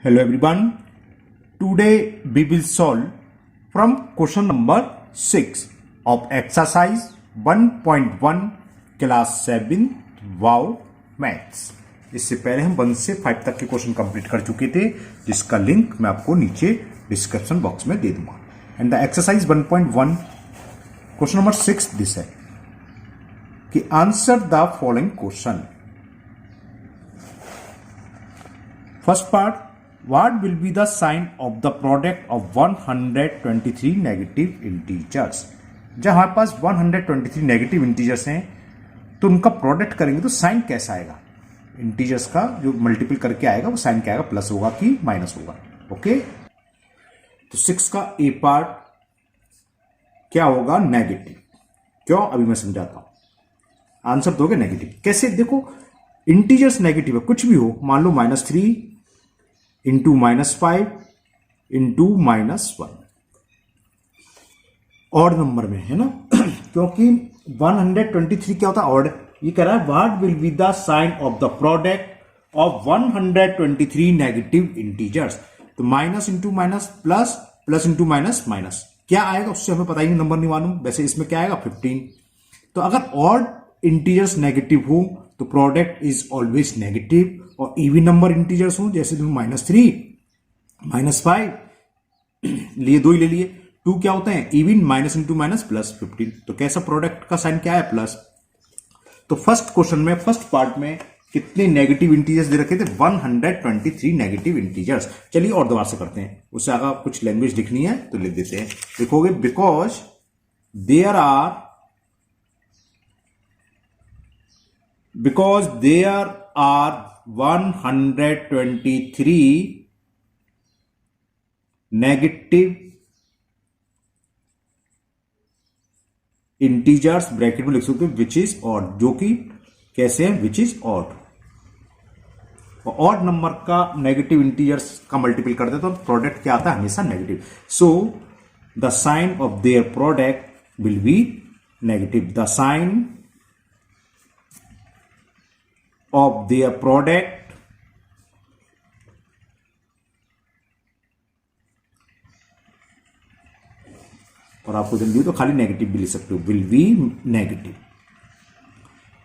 Hello everyone. Today we will solve from question number 6 of exercise 1.1 class 7 wow maths. इससे पहले हम 1 से 5 तक के क्वेश्चन कंप्लीट कर चुके थे, जिसका लिंक मैं आपको नीचे डिस्क्रिप्शन बॉक्स में दे दूंगा. And the exercise 1.1 question number 6 this है कि answer the following question. First part, what will be the sign of the product of 123 negative integers. जब हमारे पास 123 नेगेटिव इंटीजर्स हैं तो उनका प्रोडक्ट करेंगे तो साइन कैसा आएगा. इंटीजर्स का जो मल्टीपल करके आएगा वो साइन क्या आएगा, प्लस होगा कि माइनस होगा. ओके, तो 6 का ए पार्ट क्या होगा, नेगेटिव. क्यों, अभी मैं समझाता हूं. आंसर दोगे नेगेटिव. कैसे, देखो इंटीजर्स नेगेटिव है, कुछ भी हो, मान लो -3 इंटू -5 इंटू -1 ऑड नंबर में है ना. क्योंकि 123 क्या होता है, ऑड. ये कह रहा है what will be the sign of the product of 123 negative integers. तो minus into minus plus, plus into minus minus, क्या आएगा उससे हमें पता ही नहीं, नंबर नहीं मालूम. वैसे इसमें क्या आएगा 15. तो अगर ऑड इंटीजर्स नेगेटिव हो तो प्रोडक्ट इज ऑलवेज नेगेटिव, और इवन नंबर इंटीजर्स हो जैसे -3 -5 लिए, 2 ही ले लिए, 2 क्या होते हैं even, minus into minus plus 15. तो कैसा प्रोडक्ट का साइन क्या है, प्लस. तो फर्स्ट क्वेश्चन में फर्स्ट पार्ट में कितने नेगेटिव इंटीजर्स दे रखे थे, 123 नेगेटिव इंटीजर्स. चलिए और दोबारा से करते हैं, उससे आगे कुछ लैंग्वेज लिखनी है तो लिख देते हैं. लिखोगे because there are 123 negative integers, bracket में लिख सकते हो विच इज ऑड, जो कि कैसे है, विच इज ऑड. और ऑड नंबर का नेगेटिव इंटीजर्स का मल्टीपल करते हैं तो प्रोडक्ट क्या आता है, हमेशा negative. So the sign of their product will be negative. The sign of their product और आपको जल्दी तो खाली नेगेटिव भी लिख सकते हो, विल बी नेगेटिव.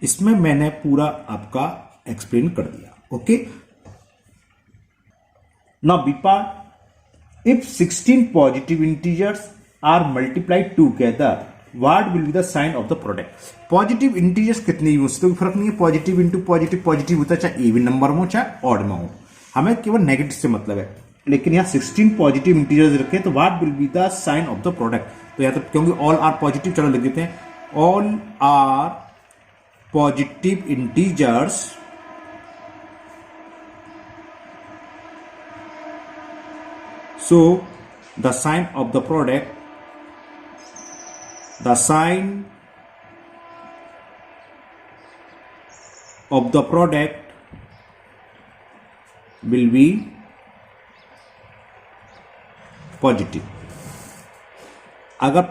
इसमें मैंने पूरा आपका एक्सप्लेन कर दिया. Okay, now B part, if 16 positive integers are multiplied together what will be the sign of the product. Positive integers कितने ही, उससे कोई फर्क नहीं है. पॉजिटिव इंटू पॉजिटिव, पॉजिटिव होता है चाहे इवन नंबर में हो चाहे ऑड में हो, हमें केवल नेगेटिव से मतलब है. लेकिन यहां 16 पॉजिटिव इंटीजर्स रखे तो what will be the sign of the product. तो यहां तो क्योंकि ऑल आर पॉजिटिव, चलो लिख देते हैं all are positive integers so the sign of the product, the sign of the product will be positive. अगर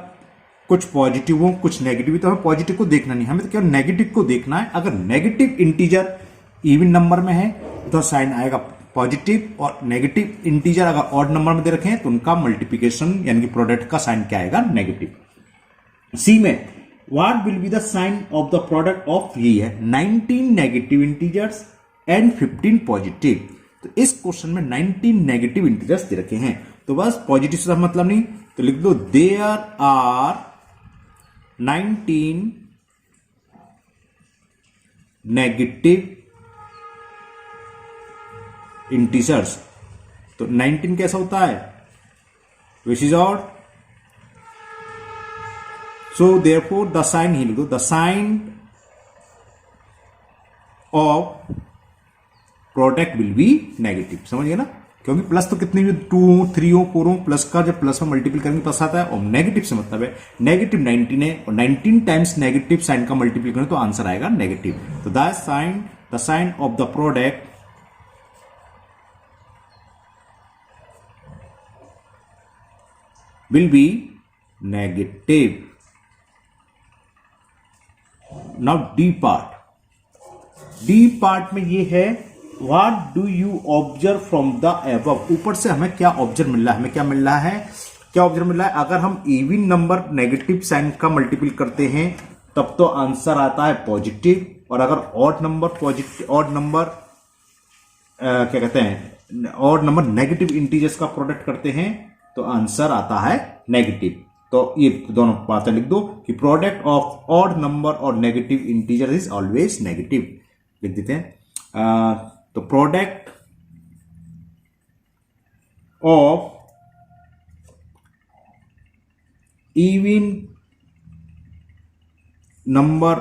कुछ पॉजिटिव हो कुछ नेगेटिव, तो हमें पॉजिटिव को देखना नहीं, हमें तो केवल नेगेटिव को देखना है. अगर नेगेटिव इंटीजर इवन नंबर में है तो साइन आएगा पॉजिटिव, और नेगेटिव इंटीजर अगर ऑड नंबर में दे रखे हैं तो उनका मल्टीप्लिकेशन यानी कि प्रोडक्ट का साइन क्या आएगा, नेगेटिव. सी में what will be the sign of the product of, ये है 19 नेगेटिव इंटीजर्स एंड 15 पॉजिटिव. तो इस क्वेश्चन में 19 नेगेटिव इंटीजर्स दे रखे हैं, तो बस पॉजिटिव से मतलब नहीं, तो लिख दो देयर आर 19 नेगेटिव इंटीजर्स. तो 19 कैसा होता है, which is odd. So therefore the sign ही लिख दो, the sign of product will be negative. समझ गए ना, क्योंकि प्लस तो कितनी भी 2 3 हो 4 हो, प्लस का जब प्लस में मल्टीपल करेंगे प्लस आता है, और नेगेटिव से मतलब है नेगेटिव 19 है, और 19 टाइम्स नेगेटिव साइन का मल्टीपल करें तो आंसर आएगा नेगेटिव. तो the sign of the product will be negative. Now D part में ये है what do you observe from the above, ऊपर से हमें क्या ऑब्जर्व मिल रहा है, हमें क्या मिल रहा है, क्या ऑब्जर्व मिल रहा है, अगर हम इवन नंबर नेगेटिव साइन का मल्टीपल करते हैं तब तो आंसर आता है पॉजिटिव, और अगर odd number positive, odd number क्या कहते हैं, ऑड नंबर नेगेटिव इंटीजर्स का प्रोडक्ट करते हैं तो आंसर आता है नेगेटिव। तो ये दोनों बातें लिख दो कि प्रोडक्ट ऑफ ऑड नंबर और negative integer is always negative, लिख देते हैं। तो product of even number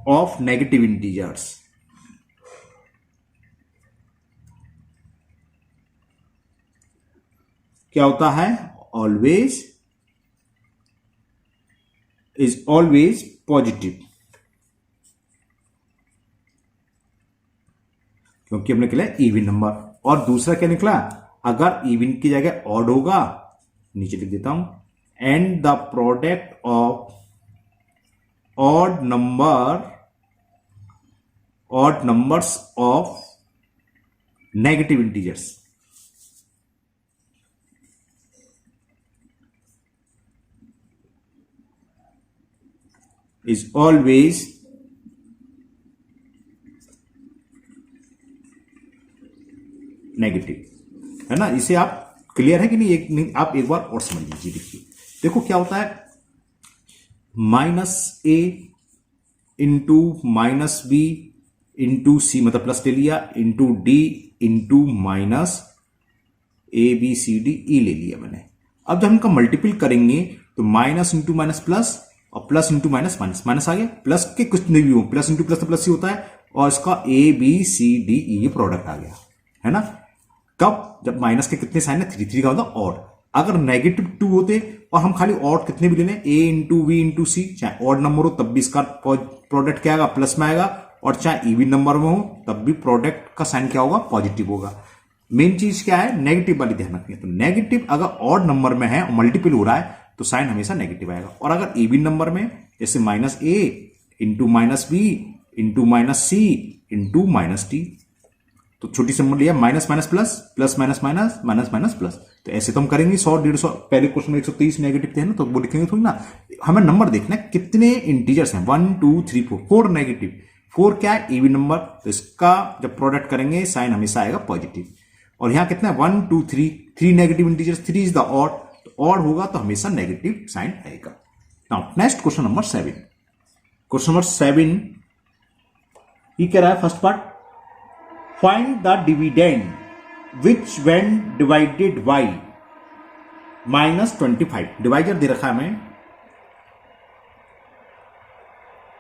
of negative integers क्या होता है, ऑलवेज इज ऑलवेज पॉजिटिव, क्योंकि हमने निकला इवन नंबर। और दूसरा क्या निकला, अगर इवन की जगह ऑड होगा, नीचे लिख देता हूं, and the product of odd numbers of negative integers is always negative, है ना। इसे आप क्लियर है कि नहीं, नहीं, आप एक बार और समझ लीजिए। देखिए देखो क्या होता है, -a into -b into c, मतलब प्लस ले लिया, into d into minus ABCDE ले लिया मैंने। अब जब हम इनका मल्टीपल करेंगे तो माइनस इंटू माइनस प्लस, और plus into minus minus, minus आ गया, प्लस के कुछ नहीं भी हो, प्लस इंटू प्लस तो प्लस ही होता है, और इसका ABCDE ये प्रोडक्ट आ गया, है ना। कब, जब माइनस के कितने साइन है, 3 का मतलब ऑड। अगर नेगेटिव 2 होते और हम खाली ऑड कितने भी लेने, A into V into C, चाहे ऑड नंबर हो तब भी इसका प्रोडक्ट क्या आएगा, प्लस में आएगा, और चाहे इवन नंबर में हो तब भी प्रोडक्ट का साइन क्या होगा, पॉजिटिव होगा। मेन चीज क्या है, नेगेटिव वाली ध्यान रखनी है। तो नेगेटिव अगर ऑड नंबर में है और मल्टीपल हो रहा है तो साइन हमेशा नेगेटिव आएगा, और अगर इवन नंबर में जैसे -a into -b into -c into -d, तो छोटी सी नंबर लिया, minus minus plus, plus minus minus, minus minus plus. तो ऐसे तो हम करेंगे 100 150, पहले क्वेश्चन में 130 नेगेटिव थे ना, तो वो लिखेंगे थोड़ी ना, हमें नंबर देखना है कितने इंटीजर्स हैं, 1 2 3 4, 4 नेगेटिव, 4 क्या है, इवन नंबर, तो इसका जब प्रोडक्ट करेंगे साइन हमेशा आएगा पॉजिटिव। और यहां कितना है, 1 2 3, 3 negative integers, 3 is the odd, तो ऑड होगा तो हमेशा नेगेटिव साइन आएगा। Now next question number 7। Question number 7 ये कह रहा है, first part, find the dividend which when divided by -25, divisor दे रखा है हमें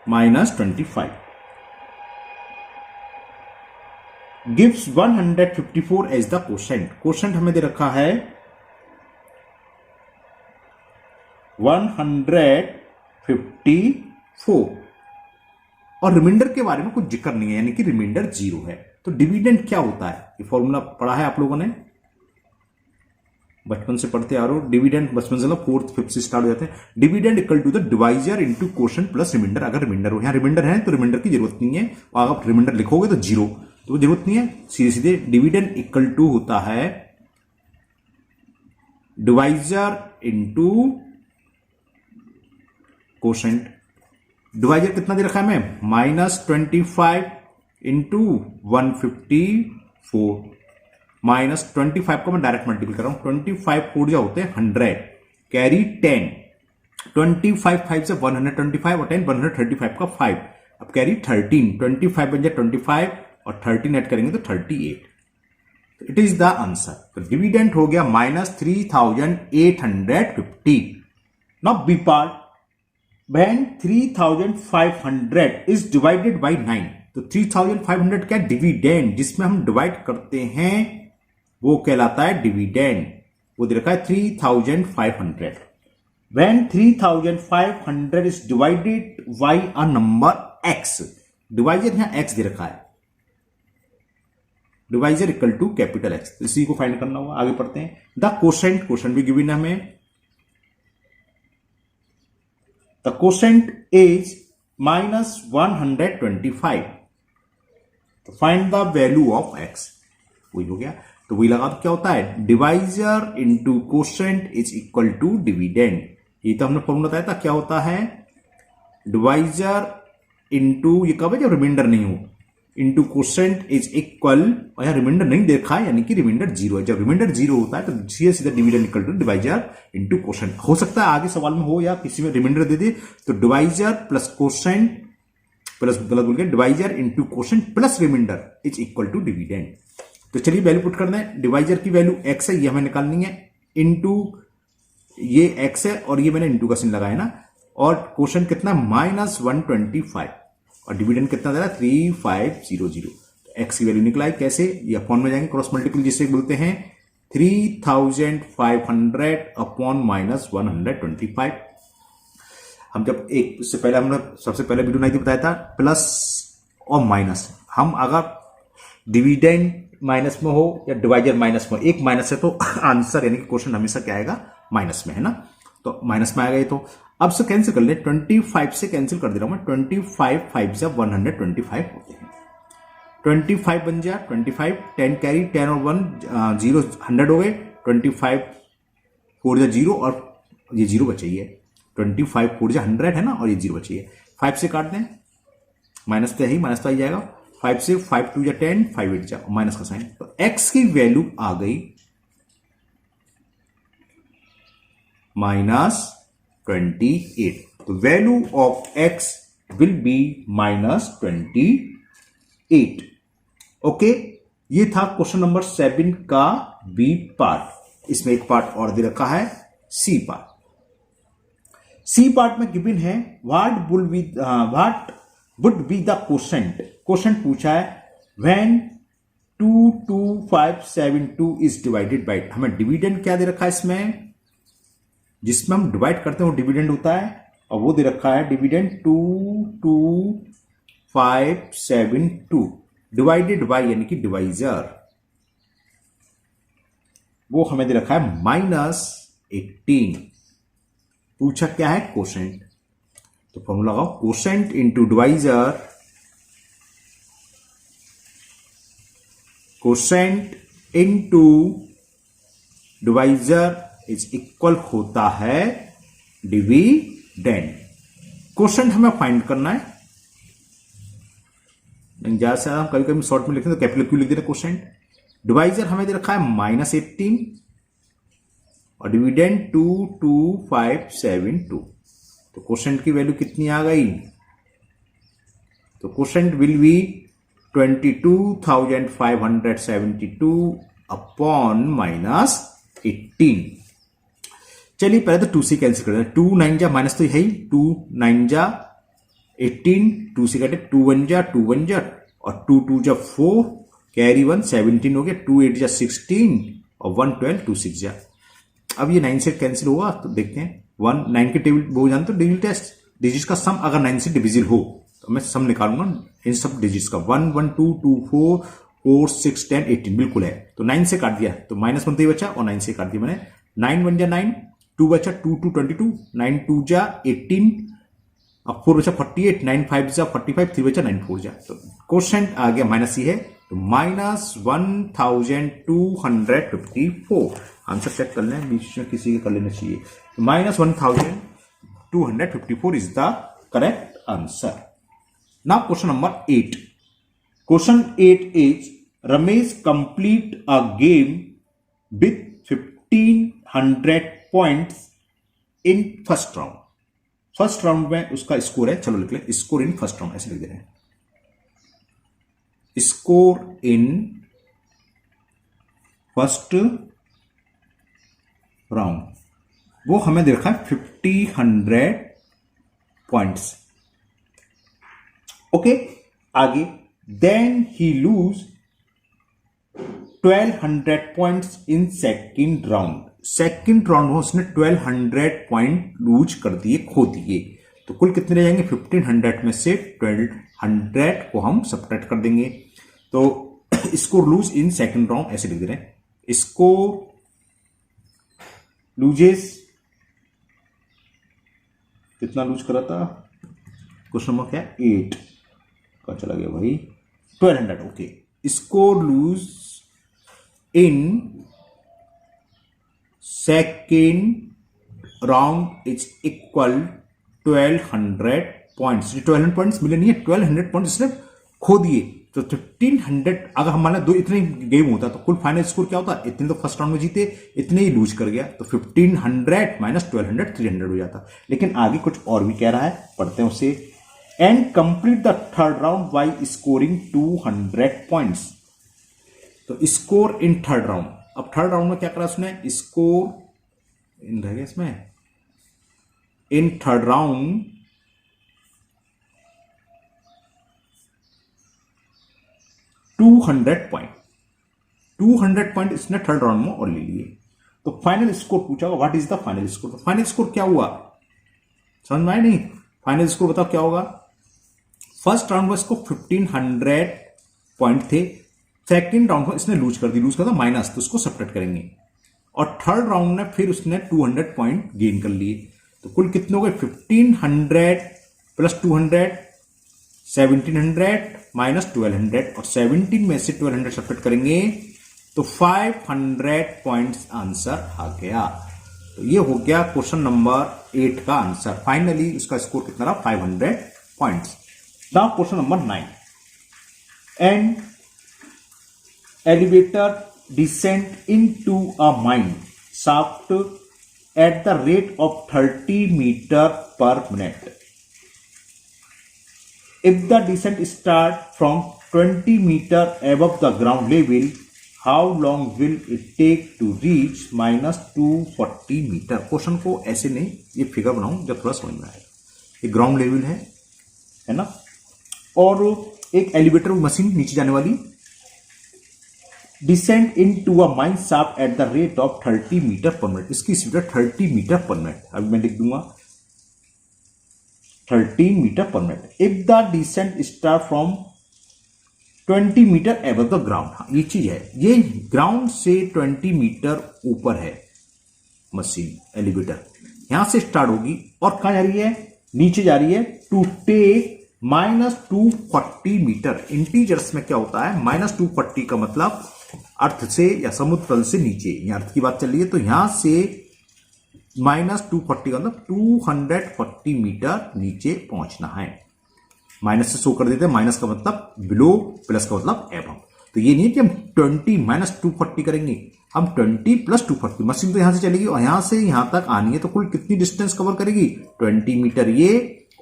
-25, gives 154 as the quotient. Quotient हमें दे रखा है 154, और रिमाइंडर के बारे में कुछ जिक्र नहीं है, यानी कि रिमाइंडर 0 है। तो डिविडेंड क्या होता है, ये फॉर्मूला पढ़ा है आप लोगों ने, बचपन से पढ़ते आ रहे हो। डिविडेंड बचपन से 4th 5th से स्टार्ट हो जाते हैं। Dividend equal to the divisor into quotient plus remainder. अगर रिमाइंडर हो, यहां रिमाइंडर है तो रिमाइंडर की जरूरत नहीं है, और अगर रिमाइंडर लिखोगे तो 0, तो जरूरत नहीं है, सीधे सीधे डिविडेंड इक्वल टू होता है डिवाइजर इनटू कोशेंट। डिवाइजर कितना दे रखा है हमें, -25 इंटू 154, -25 को मैं डायरेक्ट मल्टीपल कर रहा हूं, 25 4 जो होते हैं 100, कैरी 10, 25 5 से 125 और 10 135 का 5, अब कैरी 13, 25 बन जाए 25 और 13 ऐड करेंगे तो 38। It is the answer. तो डिविडेंड हो गया -3850। Now B part, when 3500 is divided by 9, तो 3500 क्या डिविडेंड, जिसमें हम डिवाइड करते हैं वो कहलाता है डिविडेंड, वो दे रखा है 3500। when 3500 is divided by a number x, divisor यहां x दे रखा है, divisor equal to capital X, इसी को फाइंड करना होगा। आगे पढ़ते हैं। द कोशेंट, कोशेंट भी गिवन है हमें, the quotient is -125, तो find the value of X, वही हो गया। तो वही लगा, तो क्या होता है, divisor into quotient is equal to dividend. ये तो हमने फॉर्मूला बताया था, क्या होता है, डिवाइजर इंटू, ये कब है जब रिमाइंडर नहीं हो, इंटू कोशेंट इज इक्वल, और यहां रिमाइंडर नहीं देखा है यानी कि रिमाइंडर जीरो है। जब रिमाइंडर जीरो होता है तो सीधे सीधा dividend equal to divisor into quotient. हो सकता है आगे सवाल में हो या किसी में रिमाइंडर दे दे, तो डिवाइजर प्लस कोशेंट प्लस, गलत बोल गया, divisor into quotient plus remainder is equal to dividend. तो चलिए वैल्यू पुट करना है, डिवाइजर की वैल्यू एक्स है, ये हमें निकालनी है, इंटू ये एक्स है और ये मैंने इंटू का चिन्ह लगाया ना, और कोशेंट कितना, -125, और डिविडेंड कितना दे रहा है, 3500। तो एक्स की वैल्यू निकला है, कैसे, ये अपॉन में जाएंगे, क्रॉस मल्टीपल जिसे बोलते हैं, 3500 अपॉन -125। हम जब एक, इससे पहले हमने सबसे पहले वीडियो नहीं बताया था प्लस और माइनस, हम अगर डिविडेंड माइनस में हो या डिवाइजर माइनस में हो, एक माइनस है तो आंसर यानी कि क्वेश्चन हमेशा क्या आएगा, माइनस में, है ना। तो माइनस में आएगा ये, तो अब से कैंसिल कर ले, 25 से कैंसिल कर दे रहा हूं मैं, 25 5 से 125 होते हैं, 25 बन जाए 25, 10 कैरी, 10 और 1 0, 100 हो गए, 25 4 0 और ये 0 बचाइए, 25 4 100 है ना, और ये 0 बचाइए, 5 से काट दें, माइनस तो है ही, माइनस तो आ जाएगा, 5 से 5 2 10, 5 8 जा, माइनस का साइन, तो x की वैल्यू आ गई -28। तो value of x will be -28। Okay, ये था क्वेश्चन नंबर 7 का बी पार्ट। इसमें एक पार्ट और दे रखा है, सी पार्ट। सी पार्ट में गिवन है what would be the quotient. Quotient पूछा है व्हेन 22572 इज डिवाइडेड बाय, हमें डिविडेंड क्या दे रखा है इसमें, जिसमें हम डिवाइड करते हैं वो डिविडेंड होता है, और वो दे रखा है डिविडेंड 22572 डिवाइडेड बाय यानी कि डिवाइजर, वो हमें दे रखा है -18। पूछा क्या है, कोशेंट। तो फॉर्मूला लगाओ, quotient into divisor, quotient into divisor is equal होता है डिविडेंड। कोशेंट हमें फाइंड करना है, ज्यादा से हम कभी कभी शॉर्ट में लिखते हैं तो कैपिटल क्यू लिख देते हैं कोशेंट। डिवाइजर हमें दे रखा है -18 और डिविडेंड 22572। तो कोशेंट की वैल्यू कितनी आ गई, तो कोशेंट विल बी 22,572 अपॉन -18। चलिए पहले तो 2 से कैंसिल कर दें, 2 9 जा, माइनस तो है ही, 2 9 जा 18, 2 से कटे, 2 1 जा 2 1 जा, और 2 2 जा 4, कैरी 1 17 हो गया, 2 8 जा 16 और 1 12 2 6 जा। अब ये 9 से कैंसिल होगा, तो देखते हैं 1 9 के टेबल वो जानते हो, डिजिट टेस्ट, डिजिट्स का सम अगर 9 से डिविजिबल हो तो मैं सम निकालूंगा इन सब डिजिट्स का, 1 1 2 2 4 4 6 10 18 बिल्कुल है। तो 9 से काट दिया तो -1 तो ही बचा, और 9 से काट दिया मैंने, 9 1 जा 9, 2 बचा 2 2 22, 9 2 जा 18, अब 4 बचा 48, 9 5 जा 45, 3 बचा 9 4 जा। तो क्वेश्चन आ गया माइनस ही है, तो -1254। आंसर चेक कर लें, बीच में किसी के कर लेना चाहिए, तो -1254 is the correct answer. Now question number 8। Question 8 is Ramesh complete a game with 1500 points in first round। First round में उसका स्कोर है, चलो लिख ले, स्कोर इन फर्स्ट राउंड, ऐसे लिख दे रहे हैं, स्कोर इन फर्स्ट राउंड, वो हमें दे रखा है 1500 पॉइंट्स। ओके, आगे, then he lose 1200 points in second round. Second round में उसने 1200 पॉइंट लूज कर दिए, खो दिए, तो कुल कितने रह जाएंगे, 1500 में से 1200 को हम सब्ट्रैक्ट कर देंगे। तो score lose in second round ऐसे लिख दे रहे हैं, स्कोर लूजेस, कितना लूज करा था, क्वेश्चन नंबर क्या 8 का चला गया भाई, 1200 okay. Score lose in second round is equal 1200 points. 1200 points मिले नहीं है, 1200 पॉइंट्स इसने खो दिए. तो 1500 अगर हमारा दो इतने गेम होता तो कुल फाइनल स्कोर क्या होता? इतने तो फर्स्ट राउंड में जीते, इतने ही लूज कर गया, तो 1500 माइनस 1200 300 हो जाता. लेकिन आगे कुछ और भी कह रहा है, पढ़ते हैं उसे. And complete the third round by scoring 200 points. तो स्कोर इन थर्ड राउंड. अब थर्ड राउंड में क्या करा उसने? स्कोर इन रह गया इसमें. In third round 200 point. 200 point इसने थर्ड राउंड में और ले लिए. तो फाइनल स्कोर पूछा होगा, what is the final score. तो फाइनल स्कोर क्या हुआ समझ में आया नहीं? फाइनल स्कोर बताओ क्या होगा. फर्स्ट राउंड में इसको 1500 पॉइंट थे, सेकंड राउंड में इसने लूज कर दी. लूज कर माइनस, तो उसको सब्ट्रैक्ट करेंगे. और थर्ड राउंड में फिर उसने 200 पॉइंट गेन कर लिए. तो कुल कितने हो गए? 1500 प्लस 200 1700 माइनस 1200, और 17 में से 1200 सब्ट्रैक्ट करेंगे तो 500 पॉइंट्स आंसर आ गया. तो ये हो गया क्वेश्चन नंबर 8 का आंसर. फाइनली उसका स्कोर कितना रहा? 500 points. Now question number 9. And elevator descent into a mine shaft at the rate of 30 metre per minute. If the descent start from 20 meter above the ground level, how long will it take to reach minus 240 metre. Question को ऐसे नहीं, ये figure बनाऊं जब थोड़ा समझ में आएगा. ये ग्राउंड लेवल है ना, और एक एलिवेटर मशीन नीचे जाने वाली. Descent into a mine shaft at the rate of 30 metre per minute. इसकी स्पीड 30 मीटर पर मिनट. अभी मैं लिख दूंगा 30 metre per minute. If the descent start from 20 metre above the ground. हाँ, ये चीज है, ये ग्राउंड से 20 मीटर ऊपर है मशीन एलिवेटर. यहां से स्टार्ट होगी और कहां जा रही है? नीचे जा रही है. To take minus 240 metre. Integers में क्या होता है? माइनस 240 का मतलब अर्थ से या समुद्र तल से नीचे. यहां अर्थ की बात चल रही है, तो यहां से माइनस 240 का मतलब 240 मीटर नीचे पहुंचना है. माइनस से शो कर देते हैं. माइनस का मतलब बिलो, प्लस का मतलब एबव. तो ये नहीं है कि हम 20 माइनस 240 करेंगे, हम 20 प्लस 240. मशीन तो यहां से चलेगी और यहां से यहां तक आनी है, तो कुल कितनी डिस्टेंस कवर करेगी? 20 मीटर ये,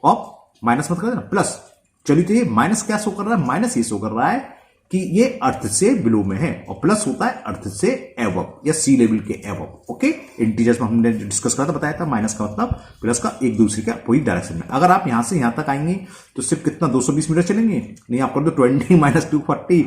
और माइनस मत कर देना, प्लस. चलिए, तो ये माइनस क्या शो कर रहा है? माइनस ये शो कर रहा है कि ये अर्थ से बिलो में है, और प्लस होता है अर्थ से एबव या सी लेवल के एबव. ओके, इंटीजर्स में हमने डिस्कस करा था, बताया था माइनस का मतलब प्लस का एक दूसरे के अपोजिट डायरेक्शन में. अगर आप यहां से यहां तक आएंगे तो सिर्फ कितना 220 मीटर चलेंगे? नहीं, आप कर दो 20 माइनस 240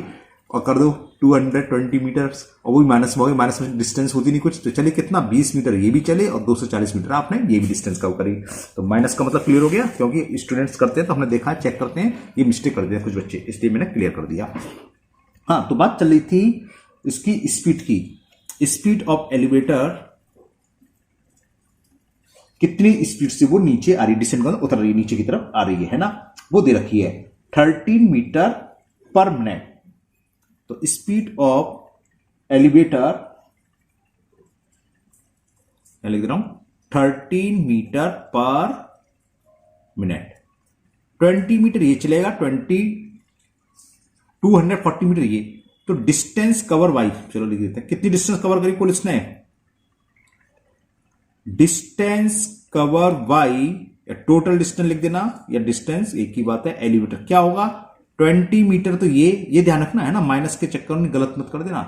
और कर दो 220 मीटर, और वही माइनस में, माइनस में डिस्टेंस होती नहीं कुछ. तो चलिए कितना 20 मीटर ये भी चले और 240 मीटर आपने ये भी डिस्टेंस कवर करी. तो माइनस का मतलब क्लियर हो गया, क्योंकि स्टूडेंट्स करते हैं तो हमने देखा, चेक करते हैं, ये मिस्टेक कर दिया कुछ बच्चे, इसलिए मैंने क्लियर कर दिया. हाँ, तो बात चल रही थी इसकी स्पीड की. स्पीड ऑफ एलिवेटर कितनी स्पीड से वो नीचे आ रही, डिसेंड कर उतर रही है, नीचे की तरफ आ रही है ना, वो दे रखी है 13 मीटर पर मिनट. तो स्पीड ऑफ एलिवेटर मैं लिख रहा हूं 13 मीटर पर मिनट. 20 मीटर ये चलेगा, 240 मीटर ये. तो डिस्टेंस कवर बाई, चलो लिख देते हैं, कितनी डिस्टेंस कवर करी कुल इसने? डिस्टेंस कवर बाई, या टोटल डिस्टेंस लिख देना, या डिस्टेंस एक ही बात है. एलिवेटर क्या होगा? 20 मीटर. तो ये ध्यान रखना है ना, माइनस के चक्कर में गलत मत कर देना.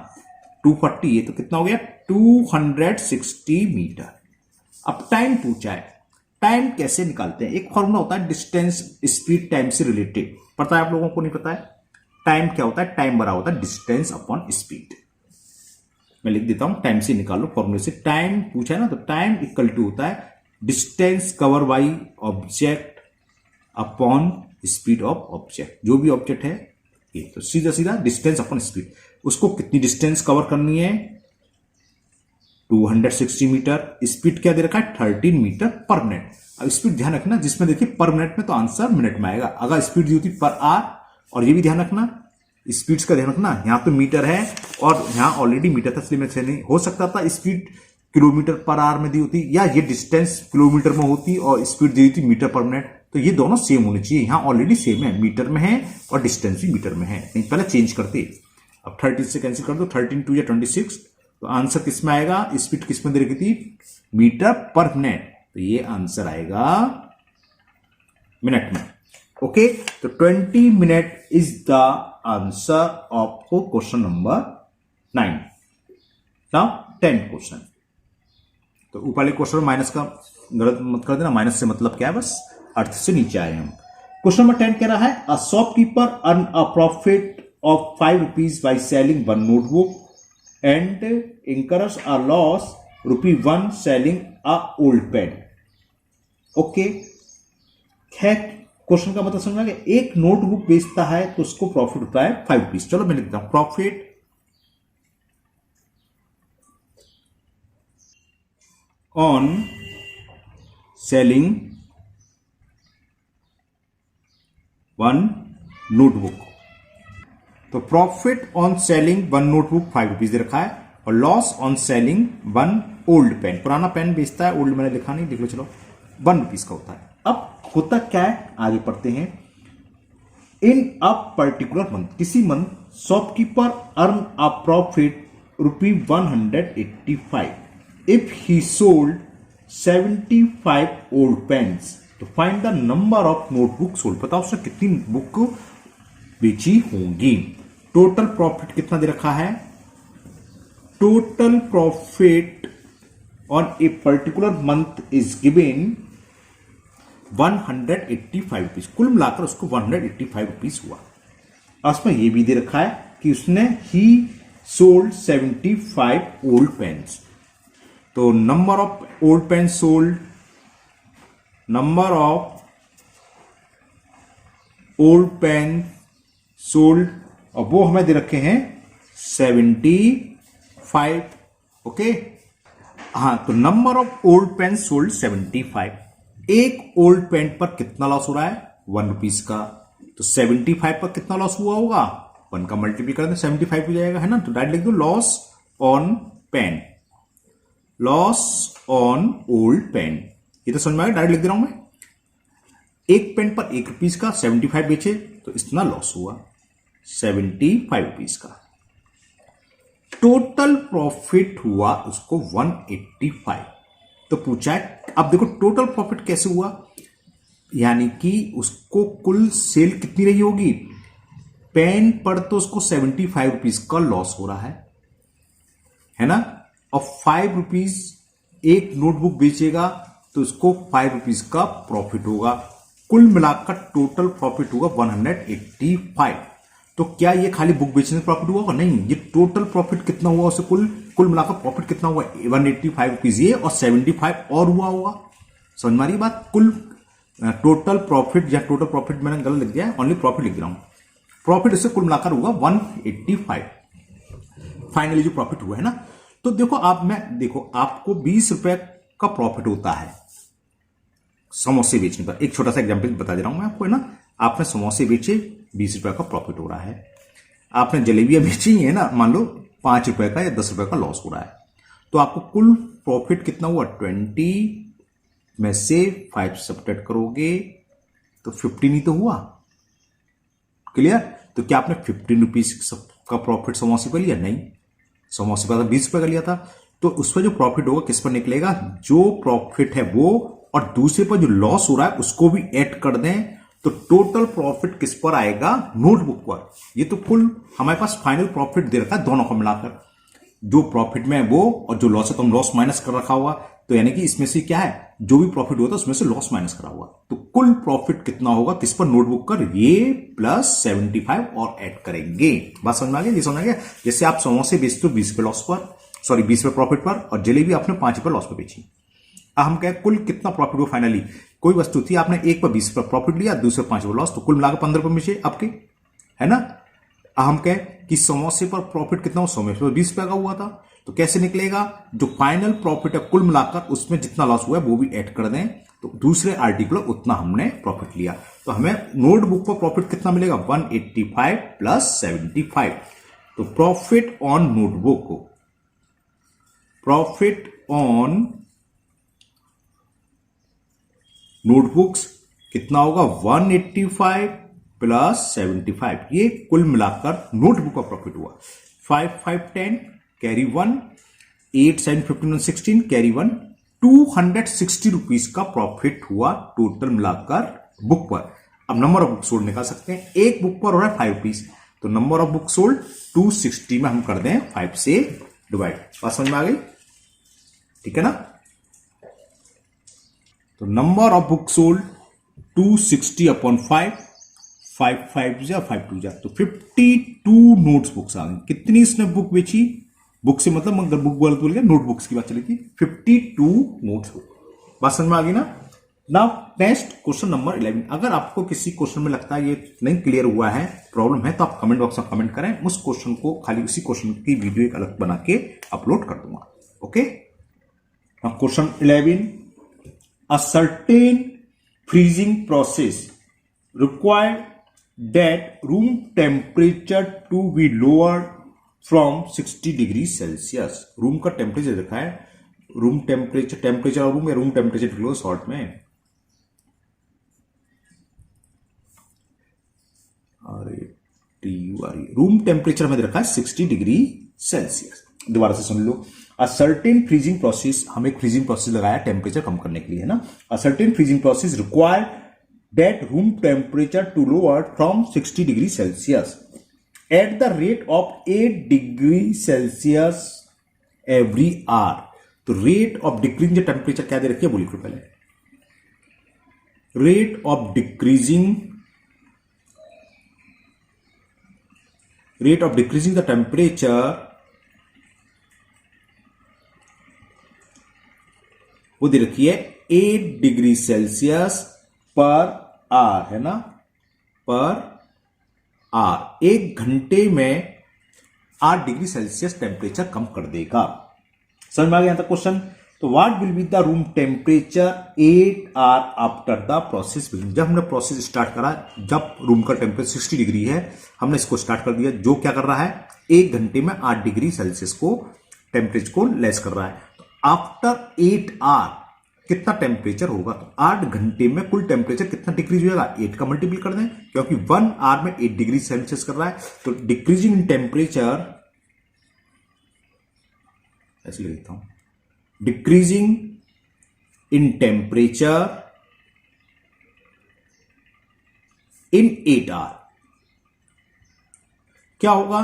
240 ये तो कितना हो गया? 260 मीटर. अब टाइम पूछा है, टाइम कैसे निकालते हैं? एक फॉर्मूला होता है डिस्टेंस स्पीड टाइम से रिलेटेड, पता है आप लोगों को? नहीं पता है? टाइम क्या होता है? टाइम बराबर होता है डिस्टेंस अपॉन स्पीड. मैं लिख देता हूं, टाइम से निकालो फॉर्मूले से. टाइम पूछा है ना, तो टाइम इक्वल टू होता है distance cover by object upon speed of object. जो भी ऑब्जेक्ट है ये, तो सीधा सीधा डिस्टेंस अपॉन स्पीड. उसको कितनी डिस्टेंस कवर करनी है? 260 मीटर. स्पीड क्या दे रखा है? 13 मीटर पर मिनट. अब स्पीड ध्यान रखना, जिसमें देखिए पर मिनट में, तो आंसर मिनट में आएगा. अगर स्पीड दी होती पर आवर, और ये भी ध्यान रखना स्पीड्स का ध्यान रखना, यहाँ तो मीटर है और यहाँ ऑलरेडी मीटर था, इसलिए मैं नहीं हो सकता था स्पीड किलोमीटर पर आवर में दी होती या ये डिस्टेंस किलोमीटर में होती और स्पीड दी होती मीटर पर मिनट, तो ये दोनों सेम होनी चाहिए। यहाँ ऑलरेडी सेम है, मीटर में है और डिस्टेंस भी मीटर में है, नहीं पहले चेंज करते। अब 13 से कैंसिल कर दो, 13 2 या 26, तो आंसर किस में आएगा, स्पीड किस में दे रखी थी, मीटर पर मिनट, तो ये आंसर आएगा मिनट में। ओके, तो 20 minute is the answer of question number 9। Now 10th question. तो ऊपर वाले क्वेश्चन में माइनस का गलत मत कर देना, माइनस से मतलब क्या है, बस अर्थ से नीचे आए हम। क्वेश्चन नंबर 10 कह रहा है a shopkeeper earn a profit of 5 rupees by selling 1 notebook and incurs a loss ₹1 selling a old pen। Okay, question का मतलब समझ में आ गया। एक नोटबुक बेचता है तो उसको प्रॉफिट होता है 5 रुपीज। चलो मैं लिखता हूं, प्रॉफिट ऑन सेलिंग 1 नोटबुक। तो profit on selling 1 notebook 5 rupees दे रखा है, और loss on selling 1 old pen, पुराना पेन बेचता है, ओल्ड मैंने लिखा नहीं, लिख लो चलो, 1 रुपीज का होता है। अब होता क्या है, आगे पढ़ते हैं। इन अ पर्टिकुलर मंथ, किसी month shopkeeper earn a profit ₹185 if he sold 75 old pens. तो find the number of notebook sold, बताओ उसने कितनी बुक बेची होंगी। टोटल प्रॉफिट कितना दे रखा है, total profit on a particular month is given 185 rupees, कुल मिलाकर उसको 185 रुपीज हुआ। उसमें यह भी दे रखा है कि उसने ही सोल्ड 75 ओल्ड पेन्स। तो number of old pen sold, number of old pen sold, और वो हमें दे रखे हैं 75। ओके, हाँ, तो number of old pen sold 75। एक ओल्ड पेन पर कितना लॉस हो रहा है, 1 रुपीज का। तो 75 पर कितना लॉस हुआ होगा, 1 का मल्टीप्लाई कर दें 75 हो जाएगा, है ना। तो डायरेक्ट लिख दो loss on pen, loss on old pen. ये तो समझ में आया, डायरेक्ट लिख दे रहा हूं मैं। एक पेन पर 1 रुपीज का 75 बेचे तो इतना लॉस हुआ 75 रुपीज का। टोटल प्रॉफिट हुआ उसको 185। तो पूछा है, अब देखो टोटल प्रॉफिट कैसे हुआ, यानी कि उसको कुल सेल कितनी रही होगी, पेन पर तो उसको 75 रुपीज का लॉस हो रहा है ना, और 5 रुपीज एक नोटबुक बेचेगा तो उसको 5 रुपीज का प्रॉफिट होगा। कुल मिलाकर टोटल प्रॉफिट होगा 185। तो क्या ये खाली बुक बेचने से प्रॉफिट हुआ, नहीं, ये टोटल प्रॉफिट कितना हुआ उसे कुल मिलाकर प्रॉफिट कितना हुआ 185 रुपीज ये, और 75 और हुआ होगा। समझ में आ रही बात, कुल टोटल प्रॉफिट, या टोटल प्रॉफिट मैंने गलत लिख दिया है, ओनली प्रॉफिट लिख रहा हूं। प्रॉफिट इससे कुल मिलाकर होगा 185 फाइनली जो प्रॉफिट हुआ है ना। तो देखो आप, मैं देखो आपको 20 रुपए का प्रॉफिट होता है समोसे बेचने पर। एक छोटा सा एग्जांपल बता दे रहा हूं मैं आपको, है ना। आपने समोसे बेचे, 20 रुपए का प्रॉफिट हो रहा है। आपने जलेबियां बेची है ना, मान लो 5 रुपए का या 10 रुपए का लॉस हो रहा है। तो आपको कुल प्रॉफिट कितना हुआ, 20 में से 5 सब्ट्रैक्ट करोगे तो 15 ही तो हुआ। क्लियर। तो क्या आपने 15 रुपीज का प्रॉफिट समोसे पर लिया, नहीं, समोसे पर 20 रुपए का लिया था। तो उस पर जो प्रॉफिट होगा किस पर निकलेगा, जो प्रॉफिट है वो, और दूसरे पर जो लॉस हो रहा है उसको भी ऐड कर दें, तो टोटल प्रॉफिट किस पर आएगा, नोटबुक पर। ये तो कुल हमारे पास फाइनल प्रॉफिट दे रखा है दोनों को मिलाकर, जो प्रॉफिट में वो और जो लॉस है तो हम लॉस माइनस कर रखा हुआ। तो यानी कि इसमें से क्या है, जो भी प्रॉफिट होता है उसमें से लॉस माइनस करा हुआ। तो कुल प्रॉफिट कितना होगा किस पर, नोटबुक पर, ये प्लस 75 और ऐड करेंगे। बात समझ में आ गया, ये समझ आ गया। जैसे आप समोसे बेचते हो 20 पे लॉस पर, सॉरी 20 पे प्रॉफिट पर, और जलेबी आपने 5 पे लॉस पर बेची। अब हम कहें कुल कितना प्रॉफिट हुआ फाइनली, कोई वस्तु थी आपने एक पर 20 पर प्रॉफिट लिया, दूसरे 5 पर लॉस, तो कुल मिलाकर 15 पर बेचे आपके, है ना। अब हम कहें कि समोसे पर प्रॉफिट कितना हुआ, समोसे पर 20 रुपए का हुआ था। तो कैसे निकलेगा, जो फाइनल प्रॉफिट है कुल मिलाकर उसमें जितना लॉस हुआ है वो भी ऐड कर दें, तो दूसरे आर्टिकल उतना हमने प्रॉफिट लिया। तो हमें नोटबुक पर प्रॉफिट कितना मिलेगा 185 प्लस 75। तो प्रॉफिट ऑन नोटबुक को, प्रॉफिट ऑन नोटबुक्स कितना होगा 185 प्लस 75। ये कुल मिलाकर नोटबुक का प्रॉफिट हुआ। 5 5 10 कैरी 1, 8 7 15 16 कैरी 1, 260 रुपीज का प्रॉफिट हुआ टोटल मिलाकर बुक पर। अब नंबर ऑफ बुक सोल्ड निकाल सकते हैं। एक बुक पर हो रहा है 5 रुपीज, तो नंबर ऑफ बुक सोल्ड 260 में हम कर दें 5 से डिवाइड। बात समझ में आ गई? ठीक है ना? तो number of book sold 260 upon 5, 5 5 जा 5 2 जा, तो 52 नोट्स बुक्स आ गई। कितनी इसने बुक बेची? बुक से मतलब अगर बुक बोल गया नोटबुक्स की बात चलेगी, 52 नोट्स बुक। बात समझ में आ गई ना? Now next question number 11। अगर आपको किसी क्वेश्चन में लगता है ये नहीं क्लियर हुआ है, प्रॉब्लम है, तो आप कमेंट बॉक्स में कमेंट करें। उस क्वेश्चन को खाली उसी क्वेश्चन की वीडियो एक अलग बना के अपलोड कर दूंगा। Okay, question 11। A certain freezing process required that room temperature to be lowered from 60 degree Celsius. Room का टेम्परेचर देखा है, room temperature, temperature of room या रूम टेम्परेचर लो शॉर्ट में। रूम टेम्परेचर में रखा है 60 डिग्री सेल्सियस। दोबारा से सुन लो। अ सर्टेन फ्रीजिंग प्रोसेस, हम एक फ्रीजिंग प्रोसेस लगाया टेम्परेचर कम करने के लिए, है ना। A certain freezing process required that room temperature to lower from 60 degree Celsius at the rate of 8 degree Celsius every hour. तो रेट ऑफ डिक्रीजिंग टेम्परेचर क्या दे रखी है बोलिए पहले। Rate of decreasing the temperature वो दे रखी है 8 डिग्री सेल्सियस पर आवर, है ना, पर आवर। 1 घंटे में 8 डिग्री सेल्सियस टेम्परेचर कम कर देगा। समझ में आ गया था क्वेश्चन? तो what will be the room temperature 8 hour after the process begin. जब हमने प्रोसेस स्टार्ट करा, जब रूम का टेम्परेचर 60 डिग्री है, हमने इसको स्टार्ट कर दिया, जो क्या कर रहा है 1 घंटे में 8 डिग्री सेल्सियस को टेम्परेचर को लेस कर रहा है। आफ्टर 8 आवर कितना टेम्परेचर होगा? तो 8 घंटे में कुल टेम्परेचर कितना डिक्रीज होगा? 8 का मल्टीपल कर दें, क्योंकि 1 आवर में 8 डिग्री सेल्सियस कर रहा है। तो डिक्रीजिंग इन टेम्परेचर, ऐसे लिखता हूं, decreasing in temperature in 8 hour क्या होगा?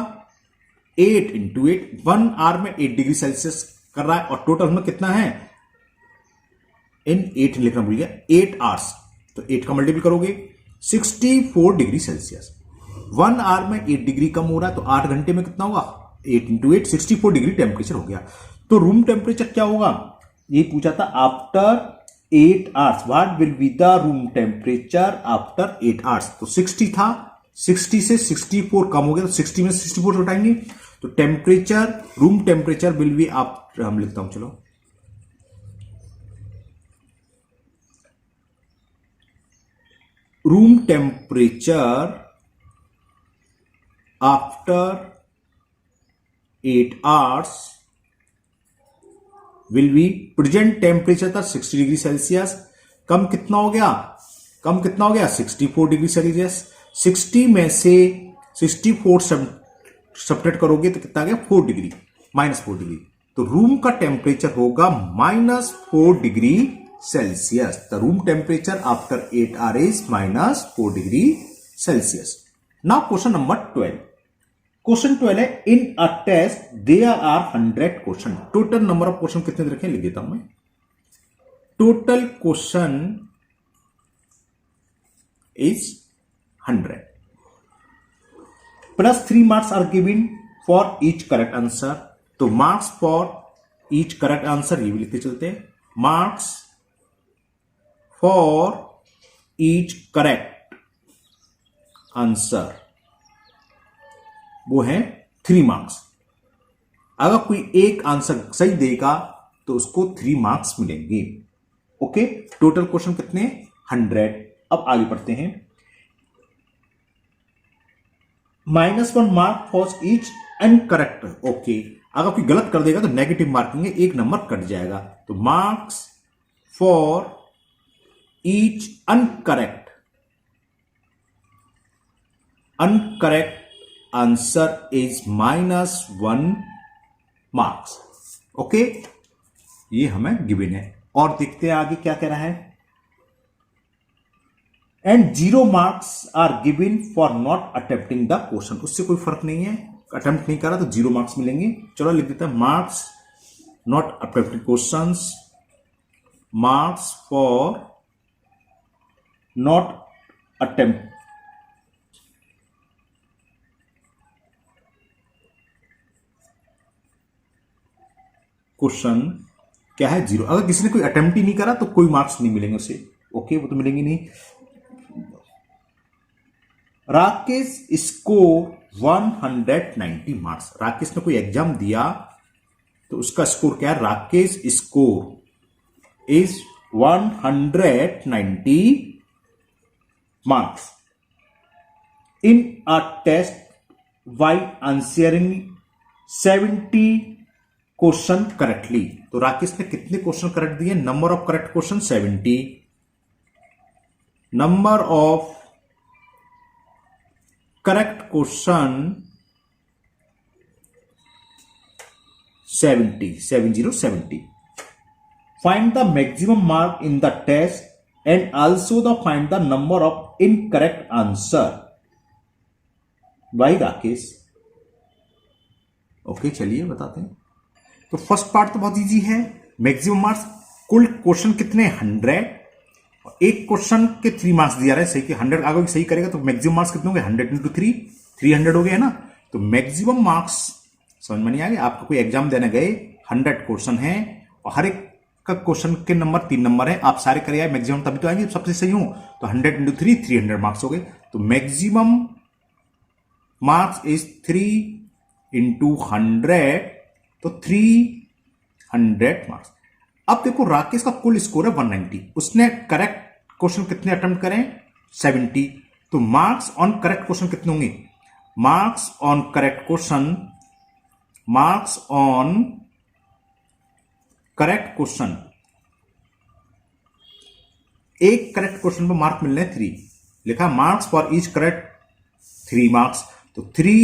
8 इंटू 8, 1 आवर में 8 डिग्री सेल्सियस कर रहा है, और टोटल में कितना है इन 8 लिखना भूल गया, 8 आवर्स। तो 8 का मल्टीपल करोगे 64 डिग्री सेल्सियस। 1 आवर में 8 डिग्री कम हो रहा है, तो 8 घंटे में कितना होगा? 8 इंटू 8, 64 डिग्री टेम्परेचर हो गया। तो रूम टेम्परेचर क्या होगा ये पूछा था। After 8 hours what will be the room temperature after 8 hours. तो 60 था, 60 से 64 कम हो गया, तो 60 में 64 घटाएंगे, तो temperature, room temperature will be, आप हम लिखता हूं, चलो, room temperature after 8 hours will be, present temperature था 60 डिग्री सेल्सियस, कम कितना हो गया? कम कितना हो गया? 64 डिग्री सेल्सियस। 60 में से 64 सब्ट्रैक्ट करोगे तो कितना आ गया? 4 डिग्री, -4 डिग्री। तो रूम का टेम्परेचर होगा -4 degree Celsius. The room temperature after 8 hours is -4 degree Celsius. Now question number 12। Question 12 है, in a test there are 100 question. Total number of question कितने रखे लिख देता हूं मैं। Total question is 100 plus 3 marks are given for each correct answer. तो marks for each correct answer ये भी लिखते चलते हैं। Marks for each correct answer वो है 3 मार्क्स। अगर कोई एक आंसर सही देगा तो उसको 3 मार्क्स मिलेंगे। ओके, टोटल क्वेश्चन कितने 100। अब आगे बढ़ते हैं। -1 mark for each incorrect. Okay, अगर कोई गलत कर देगा तो नेगेटिव मार्किंग है, 1 नंबर कट जाएगा। तो marks for each incorrect answer is -1 marks. Okay, ये हमें गिवन है। और देखते हैं आगे क्या कह रहा है। And 0 marks are given for not attempting the question. उससे कोई फर्क नहीं है, अटेम्प्ट नहीं करा तो 0 मार्क्स मिलेंगे। चलो लिख देते हैं marks not attempting questions, marks for not attempt question क्या है 0। अगर किसी ने कोई अटेम्प्ट ही नहीं करा तो कोई मार्क्स नहीं मिलेंगे उसे। ओके, वो तो मिलेंगे नहीं। Rakesh score 190 marks. राकेश ने कोई एग्जाम दिया तो उसका स्कोर क्या है, Rakesh score is 190 marks in a test by answering 70 question correctly. तो राकेश ने कितने क्वेश्चन करेक्ट दिए, number of correct question 70, number of correct question 70। Find the maximum mark in the test and also the find the number of incorrect answer by Rakesh. Okay, चलिए बताते हैं। तो first part तो बहुत इजी है, maximum marks. कुल question कितने 100, और एक क्वेश्चन के 3 मार्क्स दिया रहा है सही के 100 आगे सही करेगा तो मैक्सिमम मार्क्स कितने होंगे 100 × 3 300 हो गए है ना। तो मैक्सिमम मार्क्स समझ में नहीं आ गया। आपको कोई एग्जाम देने गए 100 क्वेश्चन है और हर एक का क्वेश्चन के नंबर 3 नंबर है, आप सारे करे आए मैक्सिमम तभी तो आएंगे सबसे सही हो। तो 100 × 3 300 मार्क्स हो गए। तो मैक्सिमम मार्क्स इज 3 × 100, तो 300 मार्क्स। अब देखो राकेश का कुल स्कोर है 190, उसने करेक्ट क्वेश्चन कितने अटेम्प्ट करें 70। तो मार्क्स ऑन करेक्ट क्वेश्चन कितने होंगे, marks on correct question, marks on correct question, एक करेक्ट क्वेश्चन पर मार्क मिलने 3 लिखा, marks for each correct 3 marks. तो 3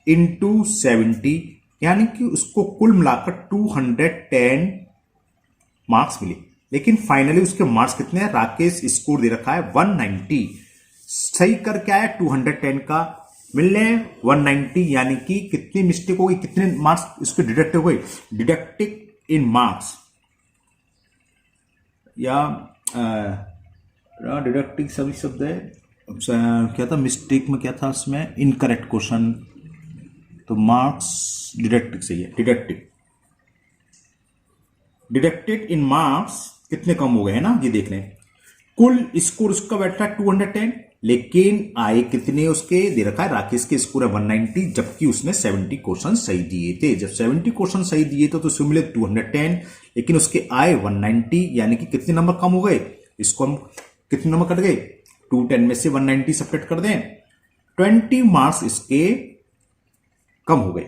× 70 यानी कि उसको कुल मिलाकर 210 मार्क्स मिले। लेकिन फाइनली उसके मार्क्स कितने हैं, राकेश स्कोर दे रखा है 190, सही कर क्या है 210 का, मिलने 190, यानी कि कितनी मिस्टेक हो गई, कितने मार्क्स उसके डिडक्ट हो गए, डिडक्टिव इन मार्क्स या डिडक्टिव सभी शब्द है क्या था, मिस्टेक में क्या था उसमें, इनकरेक्ट क्वेश्चन, तो मार्क्स डिडक्टिव सही है, डिडक्टेड इन मार्क्स कितने कम हो गए हैं ना, ये देख लें। कुल स्कोर उसका बैठा है 210, लेकिन आए कितने उसके दे रखा है, राकेश के स्कोर है 190, जबकि उसने 70 क्वेश्चन सही दिए थे। जब 70 क्वेश्चन सही दिए थे तो उसको मिले 210, लेकिन उसके आए 190, यानी कि कितने नंबर कम हो गए, इसको हम कितने नंबर कट गए, 210 में से 190 सब्ट्रैक्ट कर दें, 20 मार्क्स इसके कम हो गए।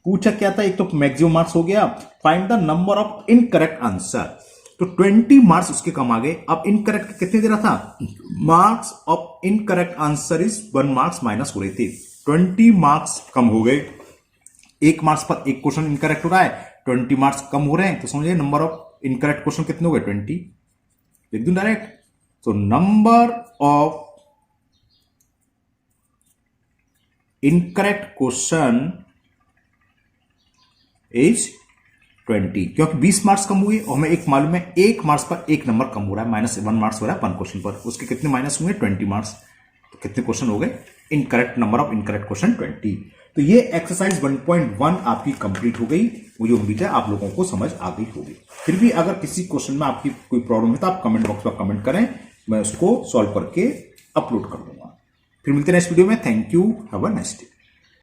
पूछा क्या था, एक तो मैक्सिमम मार्क्स हो गया, find the number of incorrect answer, तो 20 मार्क्स उसके कम आ गए। अब इनकरेक्ट कितने दे रहा था, marks of incorrect answer is 1 marks minus हो रहे थे, 20 मार्क्स कम हो गए। 1 मार्क्स पर एक क्वेश्चन इनकरेक्ट हो रहा है, 20 मार्क्स कम हो रहे हैं, तो समझिए नंबर ऑफ इनकरेक्ट क्वेश्चन कितने हो गए 20, लिख दूं डायरेक्ट। तो number of incorrect question is 20, क्योंकि 20 मार्क्स कम हुए और हमें एक मालूम है 1 मार्क्स पर 1 नंबर कम हो रहा है, -1 मार्क्स हो रहा है 1 क्वेश्चन पर, उसके कितने माइनस हुए 20 मार्क्स। तो कितने क्वेश्चन हो गए, incorrect number of incorrect question 20। तो ये एक्सरसाइज 1.1 आपकी कंप्लीट हो गई। मुझे उम्मीद है आप लोगों को समझ आ गई होगी। फिर भी अगर किसी क्वेश्चन में आपकी कोई प्रॉब्लम है तो आप कमेंट बॉक्स में कमेंट करें, मैं उसको सॉल्व करके अपलोड कर दूंगा। फिर मिलते हैं नेक्स्ट वीडियो में। Thank you, have a nice day.